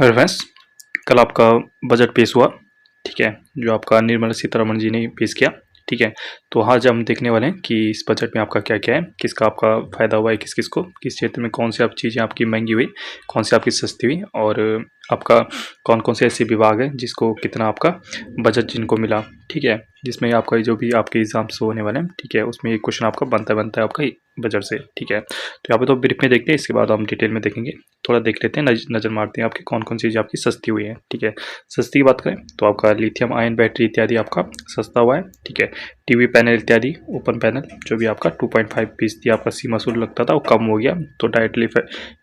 Reverse कल आपका budget पेश हुआ, ठीक है, जो आपका निर्मला सीतारमण जी ने पेश किया, ठीक है। तो आज हम देखने वाले हैं कि इस बजट में आपका क्या-क्या है, किसका आपका फ़ायदा हुआ है, किस-किस को, किस क्षेत्र में कौन सी आप चीज़ें आपकी महँगी हुई, कौन सी आपकी सस्ती हुई और आपका कौन-कौन से ऐसे विभाग हैं जिसको कितना आपका बजट जिनको मिला, ठीक है। जिसमें आपका जो भी आपके एग्ज़ाम्स होने वाले हैं, ठीक है, उसमें एक क्वेश्चन आपका बनता है आपका बजट से, ठीक है। तो यहाँ पे तो ब्रीफ में देखते हैं, इसके बाद हम डिटेल में देखेंगे। थोड़ा देख लेते हैं, नज़र मारते हैं आपकी कौन-कौन सी चीज़ें आपकी सस्ती हुई हैं, ठीक है। सस्ती की बात करें तो आपका लिथियम आयन बैटरी इत्यादि आपका सस्ता हुआ है, ठीक है। टीवी पैनल इत्यादि ओपन पैनल जो भी आपका 2.5% आपका सीमा शुल्क लगता था वो कम हो गया, तो डायरेक्टली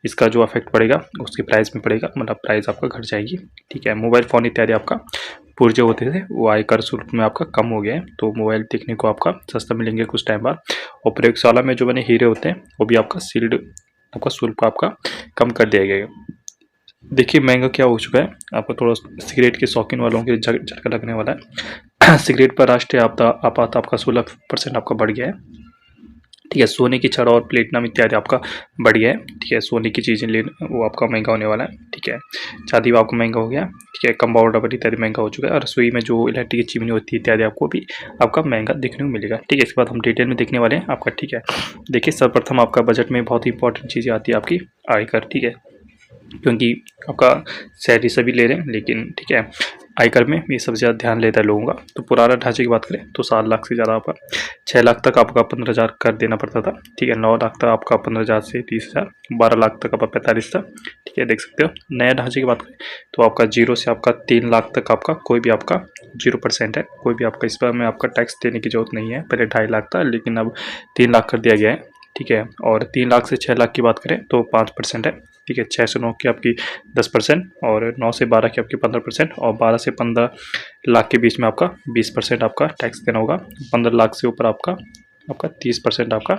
इसका जो इफेक्ट पड़ेगा उसके प्राइस में पड़ेगा, मतलब प्राइस आपका घट जाएगी, ठीक है। मोबाइल फ़ोन इत्यादि आपका पूर्व जो होते थे वो आयकर शुल्क में आपका कम हो गया है, तो मोबाइल देखने को आपका सस्ता मिलेंगे कुछ टाइम बाद। और प्रयोगशाला में जो बने हीरे होते हैं वो भी आपका सील्ड आपका शुल्क आपका कम कर दिया गया है। देखिए महंगा क्या हो चुका है, आपको थोड़ा सिगरेट के शौकीन वालों के झटका लगने वाला है। सिगरेट पर राष्ट्रीय आपात आपका 16% आपका बढ़ गया है, ठीक है। सोने की छड़ और प्लेटिनम इत्यादि आपका बढ़ गया है, ठीक है। सोने की चीज़ें लेना वो आपका महंगा होने वाला है, ठीक है। चांदी भी आपको महंगा हो गया, ठीक है। कंपाउंड रबर इत्यादि महंगा हो चुका है, और रसोई में जो इलेक्ट्रिक की चिमनी होती है इत्यादि आपको भी आपका महंगा देखने को मिलेगा, ठीक है। इसके बाद हम डिटेल में देखने वाले हैं आपका, ठीक है। देखिए सर्वप्रथम आपका बजट में बहुत ही इंपॉर्टेंट चीज़ें आती है आपकी आयकर, ठीक है, क्योंकि आपका सैलरी सभी ले रहे हैं, लेकिन ठीक है आयकर में ये सबसे ज़्यादा ध्यान लेता है लोगों का। तो पुराना ढांचे की बात करें तो 7 लाख से ज़्यादा आपका 6 लाख तक आपका 15,000 कर देना पड़ता था, ठीक है। 9 लाख तक आपका 15,000 से 30,000, 12 लाख तक आपका 45 था, ठीक है, देख सकते हो। नया ढांचे की बात करें तो आपका 0 से आपका 3 लाख तक आपका कोई भी आपका 0% है, कोई भी आपका इस पर में आपका टैक्स देने की जरूरत नहीं है। पहले 2.5 लाख था, लेकिन अब 3 लाख कर दिया गया है, ठीक है। और 3 लाख से 6 लाख की बात करें तो 5% है, ठीक है। 6 से 9 की आपकी 10%, और 9 से 12 की आपकी 15%, और 12 से 15 लाख के बीच में आपका 20% आपका टैक्स देना होगा। 15 लाख से ऊपर आपका 30% आपका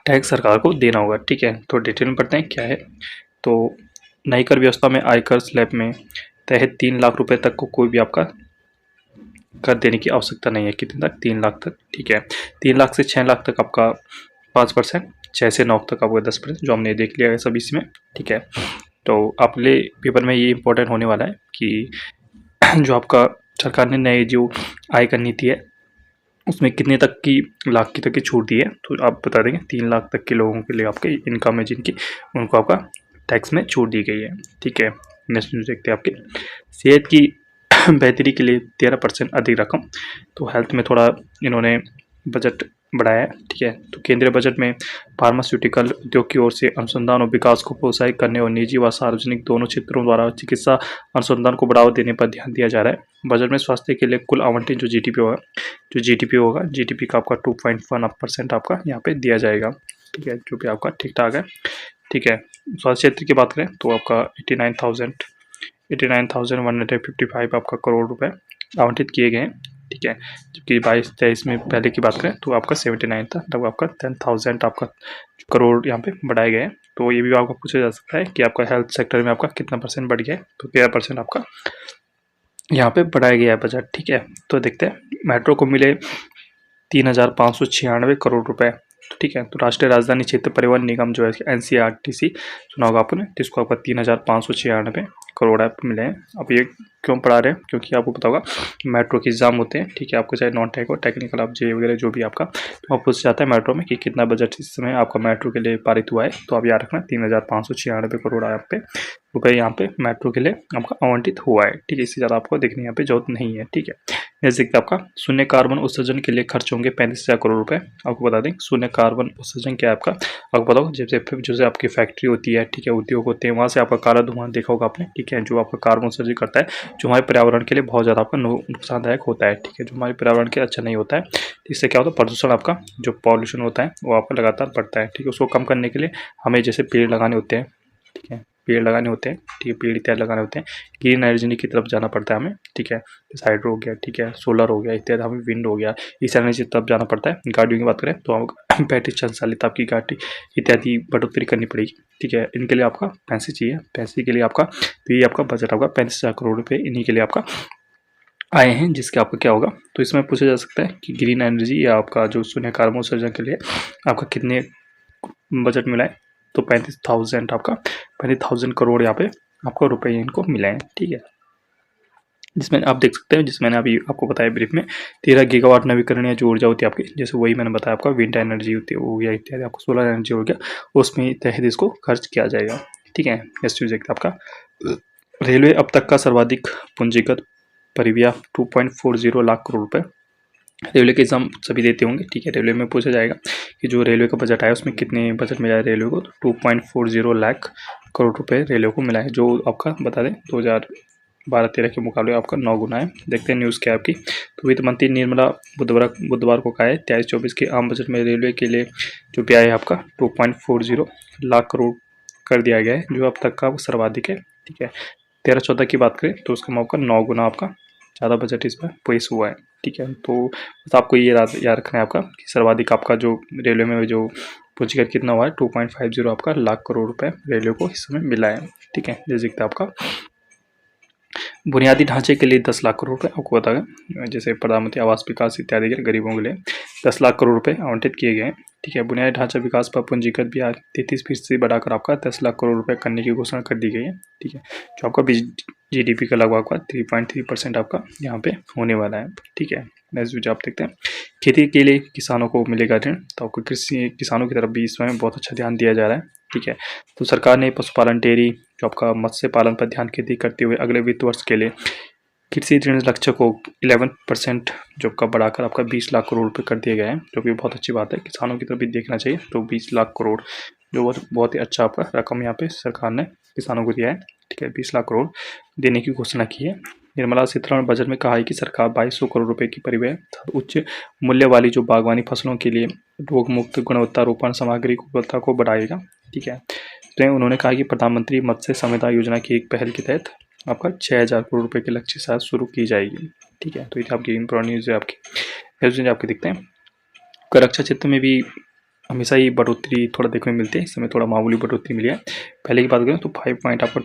टैक्स सरकार को देना होगा, ठीक है। तो डिटेल में पढ़ते हैं क्या है। तो नई कर व्यवस्था में आयकर स्लैब में तहत 3 लाख रुपए तक को कोई भी आपका कर देने की आवश्यकता नहीं है। कितने तक? 3 लाख तक, ठीक है। 3 लाख से 6 लाख तक आपका 5%, 6 से 9 तक आपका 10%, जो हमने देख लिया है सब इसमें, ठीक है। तो अगले पेपर में ये इंपॉर्टेंट होने वाला है कि जो आपका सरकार ने नई जो आयकर नीति है उसमें कितने तक की लाख की तक की छूट दी है, तो आप बता देंगे। 3 लाख तक के लोगों के लिए आपके इनकम है जिनकी, उनको आपका टैक्स में छूट दी गई है, ठीक है। नेक्स्ट न्यूज़ देखते हैं आपके सेहत की बेहतरी के लिए 13% अधिक रकम। तो हेल्थ में थोड़ा इन्होंने बजट बढ़ाया है, ठीक है। तो केंद्रीय बजट में फार्मास्यूटिकल उद्योग की ओर से अनुसंधान और विकास को प्रोत्साहित करने और निजी व सार्वजनिक दोनों क्षेत्रों द्वारा चिकित्सा अनुसंधान को बढ़ावा देने पर ध्यान दिया जा रहा है। बजट में स्वास्थ्य के लिए कुल आवंटित जो जीडीपी होगा, जीडीपी का आपका 2.1% आपका यहाँ पे दिया जाएगा, ठीक है, जो भी आपका ठीक ठाक है, ठीक है। स्वास्थ्य क्षेत्र की बात करें तो आपका 89,155 आपका करोड़ रुपए आवंटित किए गए हैं, ठीक है। जबकि 22-23 में पहले की बात करें तो आपका 79 था, तब आपका 10,000 आपका करोड़ यहाँ पे बढ़ाए गए हैं। तो ये भी आपको पूछा जा सकता है कि आपका हेल्थ सेक्टर में आपका कितना परसेंट बढ़ गया है, तो 13% आपका यहाँ पे बढ़ाया गया है बजट, ठीक है। तो देखते हैं मेट्रो को मिले 3,596 करोड़ रुपए, ठीक है। तो राष्ट्रीय राजधानी क्षेत्र परिवहन निगम जो है एनसीआरटीसी सुना होगा आपने, जिसको आपका 3,596 करोड़ आप मिले हैं। अब ये क्यों पढ़ा रहे हैं, क्योंकि आपको पता होगा मेट्रो के एग्जाम होते हैं, ठीक है। आपको चाहे नॉन टेक हो टेक्निकल आप जे वगैरह जो भी आपका, तो आप पूछ जाता है मेट्रो में कि कितना बजट इस समय आपका मेट्रो के लिए पारित हुआ है, तो आप याद रखना 3,596 करोड़ आप पे रुपये यहाँ पे मेट्रो के लिए आपका आवंटित हुआ है, ठीक है। इससे ज़्यादा आपको देखने यहाँ पे जरूरत नहीं है, ठीक है। जैसे कि आपका शून्य कार्बन उत्सर्जन के लिए खर्च होंगे 35,000 करोड़ रुपए। आपको बता दें शून्य कार्बन उत्सर्जन क्या है आपका, आपको पता होगा जैसे आपकी फैक्ट्री होती है, ठीक है, उद्योग होते हैं, वहाँ से आपका काला धुआं देखा होगा आपने, ठीक है, जो आपका कार्बन उत्सर्जन करता है, जो हमारे पर्यावरण के लिए बहुत ज़्यादा आपका नुकसानदायक होता है, ठीक है, जो हमारे पर्यावरण के अच्छा नहीं होता है। इससे क्या होता है, प्रदूषण आपका जो पॉल्यूशन होता है वो आपका लगातार बढ़ता है, ठीक है। उसको कम करने के लिए हमें जैसे पेड़ लगाने होते हैं, ठीक है, पेड़ लगाने होते हैं, ठीक है, पेड़ इत्यादि लगाने होते हैं, ग्रीन एनर्जी की तरफ जाना पड़ता है हमें, ठीक है। जैसे हाइड्रो हो गया, ठीक है, सोलर हो गया इत्यादि, हमें विंड हो गया, इस एनर्जी की तरफ जाना पड़ता है। गाड़ियों की बात करें तो हम बैटरी संचालित आपकी गाड़ी इत्यादि बढ़ोतरी करनी पड़ेगी, ठीक है। इनके लिए आपका पैसे चाहिए, पैसे के लिए आपका तो ये आपका बजट होगा 35,000 करोड़ रुपये, इन्हीं के लिए आपका आए हैं, जिसके आपका क्या होगा। तो इसमें पूछा जा सकता है कि ग्रीन एनर्जी या आपका जो शून्य कार्बन उत्सर्जन के लिए आपका कितने बजट मिला है, तो 35,000 आपका 35,000 करोड़ यहाँ पे आपको रुपए इनको मिले हैं, ठीक है। जिसमें आप देख सकते हैं, जिस मैंने अभी आपको बताया ब्रीफ में, 13 गीगावाट नवीकरणीय जो ऊर्जा होती है आपकी, जैसे वही मैंने बताया आपका विंड एनर्जी होती है, वो हो गया इत्यादि, आपको सोलर एनर्जी हो गया, उसमें तहत इसको खर्च किया जाएगा, ठीक है। नेक्स्ट देखते हैं आपका, रेलवे अब तक का सर्वाधिक पूंजीगत परिव्यय 2.40 लाख करोड़ रुपए। रेलवे के एग्जाम सभी देते होंगे, ठीक है। रेलवे में पूछा जाएगा कि जो रेलवे का बजट आया उसमें कितने बजट मिला है रेलवे को, 2.40 लाख करोड़ रुपए रेलवे को मिला है, जो आपका बता दें 2012-13 के मुकाबले आपका 9 गुना है। देखते हैं न्यूज़ क्या है आपकी। तो वित्त मंत्री निर्मला बुधवार को कहा है 23-24 के आम बजट में रेलवे के लिए जो व्यय है आपका 2.40 लाख करोड़ कर दिया गया है, जो अब तक का वो सर्वाधिक है, ठीक है। 13-14 की बात करें तो उसका आपका 9 गुना आपका ज़्यादा बजट इसमें पेश हुआ है, ठीक है। तो बस आपको ये याद रखना है आपका कि सर्वाधिक आपका जो रेलवे में जो पूंजीगत कितना हुआ है, 2.50 आपका लाख करोड़ रुपए रेलवे को इस समय मिला है, ठीक है। जैसे कि आपका बुनियादी ढांचे के लिए 10 लाख करोड़ रुपए आपको बताया, जैसे प्रधानमंत्री आवास विकास इत्यादि के गरीबों के लिए 10 लाख करोड़ रुपए आवंटित किए गए हैं, ठीक है। बुनियादी ढांचा विकास पर पूंजीगत ब्याज 33% बढ़ाकर आपका 10 लाख करोड़ रुपए करने की घोषणा कर दी गई है, ठीक है। जो आपका GDP का लगभग आपका 3.3% आपका यहाँ पे होने वाला है, ठीक है। नेक्स्ट जो आप देखते हैं, खेती के लिए किसानों को मिलेगा ऋण, तो आपको कृषि किसानों की तरफ भी इस समय बहुत अच्छा ध्यान दिया जा रहा है, ठीक है। तो सरकार ने पशुपालन, डेयरी, जो आपका मत्स्य पालन पर ध्यान केंद्रित करते हुए अगले वित्त वर्ष के लिए कृषि ऋण लक्ष्य को 11% जो का बढ़ाकर आपका 20 लाख करोड़ रुपए कर दिए गए हैं, जो कि बहुत अच्छी बात है। किसानों की तरफ भी देखना चाहिए, तो 20 लाख करोड़ जो बहुत ही अच्छा आपका रकम यहाँ पे सरकार ने किसानों को दिया है, ठीक है। 20 लाख करोड़ देने की घोषणा की है। निर्मला सीतारमण बजट में कहा है कि सरकार 2200 करोड़ रुपए की परिव्यय उच्च मूल्य वाली जो बागवानी फसलों के लिए रोग मुक्त गुणवत्तारोपण सामग्री की उपलब्धता को बढ़ाएगा, ठीक है। तो उन्होंने कहा कि प्रधानमंत्री मत्स्य संपदा योजना की एक पहल के तहत आपका 6000 करोड़ रुपए के लक्ष्य के साथ शुरू की जाएगी, ठीक है। तो ये आपकी इंपॉर्टेंट न्यूज़ है आपकी। न्यूज़ आपके देखते हैं, रक्षा क्षेत्र में भी हमेशा ही बढ़ोतरी थोड़ा देखने को मिलती है, इस समय थोड़ा मामूली बढ़ोतरी मिली है। पहले की बात करें तो 5 पॉइंट आपका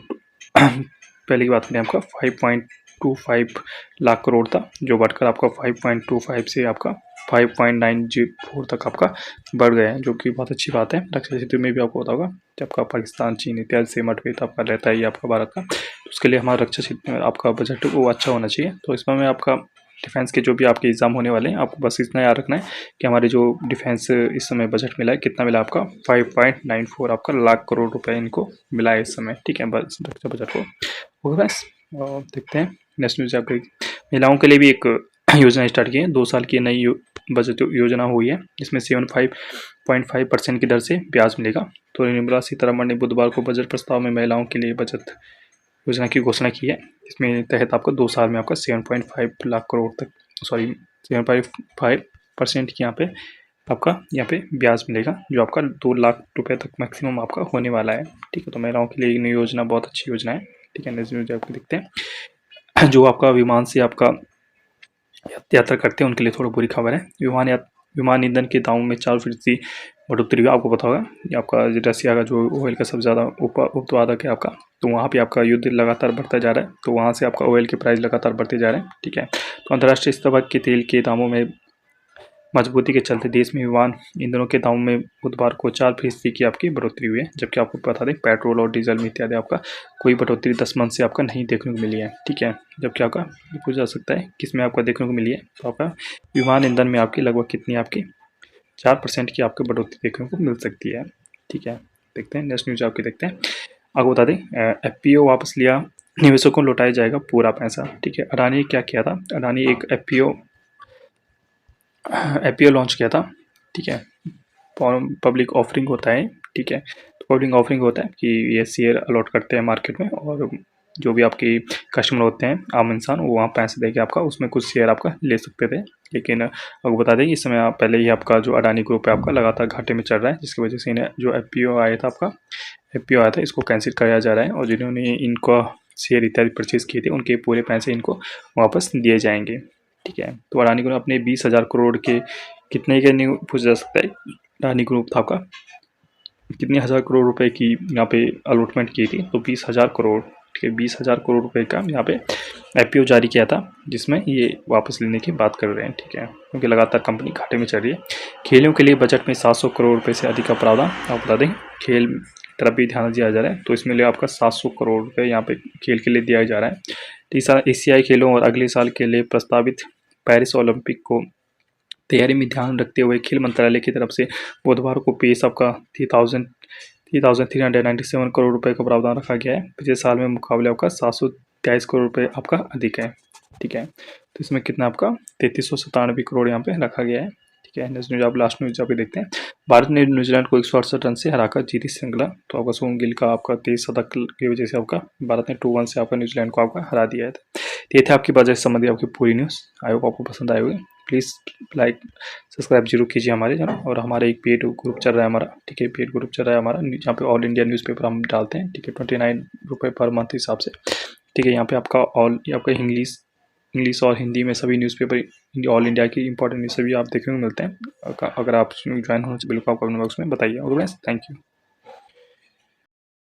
पहले की बात करें आपका 5.25 लाख करोड़ था, जो बढ़कर आपका 5.25 से आपका 5.94 तक आपका बढ़ गया है, जो कि बहुत अच्छी बात है। रक्षा क्षेत्र में भी आपको पता होगा जब आपका पाकिस्तान, चीन इत्यादि से मतभेद आपका रहता है आपका भारत का, तो उसके लिए हमारा रक्षा क्षेत्र में आपका बजट वो अच्छा होना चाहिए। तो इसमें मैं आपका डिफेंस के जो भी आपके एग्जाम होने वाले हैं, आपको बस इतना याद रखना है कि हमारे जो डिफेंस इस समय बजट मिला है, कितना मिला आपका 5.94 आपका लाख करोड़ रुपए इनको मिला है इस समय, ठीक है, बस रक्षा बजट को। ओके बस देखते हैं नेक्स्ट न्यूज आपकी। महिलाओं के लिए भी एक योजना स्टार्ट की है, 2 साल की नई बजट योजना हुई है, इसमें 75.5% की दर से ब्याज मिलेगा। तो निर्मला सीतारमण ने बुधवार को बजट प्रस्ताव में महिलाओं के लिए बचत योजना की घोषणा की है। इसमें तहत आपको 2 साल में आपका 7.5 लाख करोड़ तक 7.5% की यहाँ पे ब्याज मिलेगा, जो आपका 2 लाख रुपए तक मैक्सिमम आपका होने वाला है, ठीक है। तो महिलाओं के लिए नई योजना बहुत अच्छी योजना है, ठीक है। नेक्स्ट न्यूज आपको देखते हैं, जो आपका विमान से आपका यात्रा करते हैं उनके लिए थोड़ा बुरी खबर है। विमान ईंधन के दामों में 4% बढ़ोतरी हुई, आपको पता होगा। ये आपका रसिया का जो ऑयल का सबसे ज़्यादा उत्पादक है आपका, तो वहाँ पे आपका युद्ध लगातार बढ़ता जा रहा है, तो वहाँ से आपका ऑयल के प्राइस लगातार बढ़ते जा रहे हैं, ठीक है। तो अंतर्राष्ट्रीय स्तर पर के तेल के दामों में मजबूती के चलते देश में विमान ईंधनों के दामों में बुधवार को 4% की आपकी बढ़ोतरी हुई है, जबकि आपको बता दें पेट्रोल और डीजल में इत्यादि आपका कोई बढ़ोतरी 10 मंथ से आपका नहीं देखने को मिली है, ठीक है। जबकि आपका पूछा जा सकता है किस में आपका देखने को मिली है, तो आपका विमान ईंधन में आपकी लगभग कितनी आपकी 4% की आपको बढ़ोतरी देखने को मिल सकती है, ठीक है। देखते हैं नेक्स्ट न्यूज आपकी देखते हैं। आपको बता दें FPO वापस लिया, निवेशकों को लौटाया जाएगा पूरा पैसा, ठीक है। अडानी ने क्या किया था, अडानी एक FPO लॉन्च किया था, ठीक है। पब्लिक ऑफरिंग होता है, ठीक है। तो पब्लिक ऑफरिंग होता है कि ये शेयर अलॉट करते हैं मार्केट में, और जो भी आपके कस्टमर होते हैं आम इंसान, वो वहाँ पैसे देके आपका उसमें कुछ शेयर आपका ले सकते थे। लेकिन आपको बता दें इस समय पहले ही आपका जो अडानी ग्रुप है आपका लगातार घाटे में चल रहा है, जिसकी वजह से इन्हें जो FPO आया था इसको कैंसिल कराया जा रहा है, और जिन्होंने इनका शेयर इत्यादि परचेज किए थे उनके पूरे पैसे इनको वापस दिए जाएंगे, ठीक है। तो अडानी ग्रुप अपने 20,000 करोड़ के कितने के नहीं पूछा जा सकता है, अडानी ग्रुप था आपका कितने हज़ार करोड़ रुपए की यहाँ पे अलॉटमेंट की थी, तो 20,000 करोड़, ठीक है, 20,000 करोड़ रुपए का यहाँ पे FPO जारी किया था, जिसमें ये वापस लेने की बात कर रहे हैं, ठीक है, क्योंकि लगातार कंपनी घाटे में चल रही है। खेलों के लिए बजट में 700 करोड़ रुपए से अधिक का प्रावधान, आप बता दें तरफ भी ध्यान दिया जा रहा है। तो इसमें लिए आपका 700 करोड़ रुपये यहाँ पे खेल के लिए दिया जा रहा है। तो इस साल एशियाई खेलों और अगले साल के लिए प्रस्तावित पेरिस ओलंपिक को तैयारी में ध्यान रखते हुए खेल मंत्रालय की तरफ से बुधवार को पेश आपका 3,397 करोड़ रुपए का प्रावधान रखा गया है। पिछले साल में मुकाबले आपका 723 करोड़ रुपए आपका अधिक है। ठीक है, तो इसमें कितना आपका 3397 करोड़ यहाँ पे रखा गया है। ठीक है, नेक्स्ट न्यूज आप लास्ट न्यूज यहाँ पे देखते हैं। भारत ने न्यूजीलैंड को 168 रन से हराकर जीती श्रृंखला। तो आपका शुभमन गिल का आपका 23 शतक की वजह से आपका भारत ने 2-1 से आपका न्यूजीलैंड को आपका हरा दिया है। तो ये थे आपकी बजट संबंधी आपकी पूरी न्यूज़। आई होप आपको पसंद आए होगी। प्लीज़ लाइक सब्सक्राइब जरूर कीजिए हमारे चैनल। और हमारे एक पेड ग्रुप चल रहा है हमारा, ठीक है, पेड ग्रुप चल रहा है हमारा, जहाँ पे ऑल इंडिया न्यूज़पेपर हम डालते हैं। ठीक है, 29 रुपये पर मंथ हिसाब से। ठीक है, यहाँ पे आपका आपका इंग्लिश और हिंदी में सभी न्यूज़पेपर ऑल इंडिया की इंपॉर्टेंट न्यूज़ सभी आप देखने को मिलते हैं। अगर आप ज्वाइन होना चाहिए बिल्कुल आप कमेंट बॉक्स में बताइए। और थैंक यू।